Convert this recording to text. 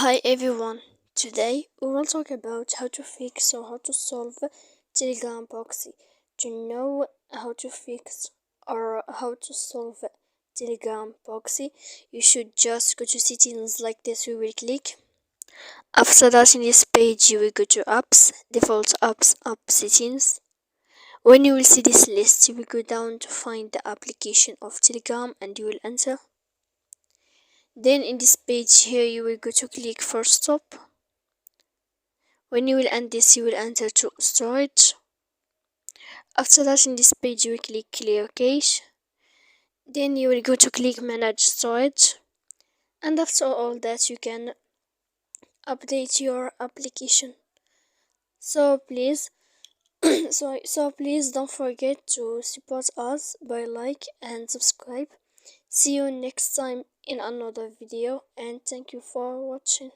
Hi everyone, today we will talk about how to fix or how to solve Telegram proxy. To know how to fix or how to solve Telegram proxy, you should just go to settings like this. We will click. After that, in this page you will go to apps, default apps, app settings. When you will see this list, you will go down to find the application of Telegram and you will enter. Then in this page here you will go to click for stop. When you will end this, you will enter to storage. After that, in this page you will click clear cache. Then you will go to click manage storage, and after all that you can update your application. So please please don't forget to support us by like and subscribe. See you next time in another video, and thank you for watching.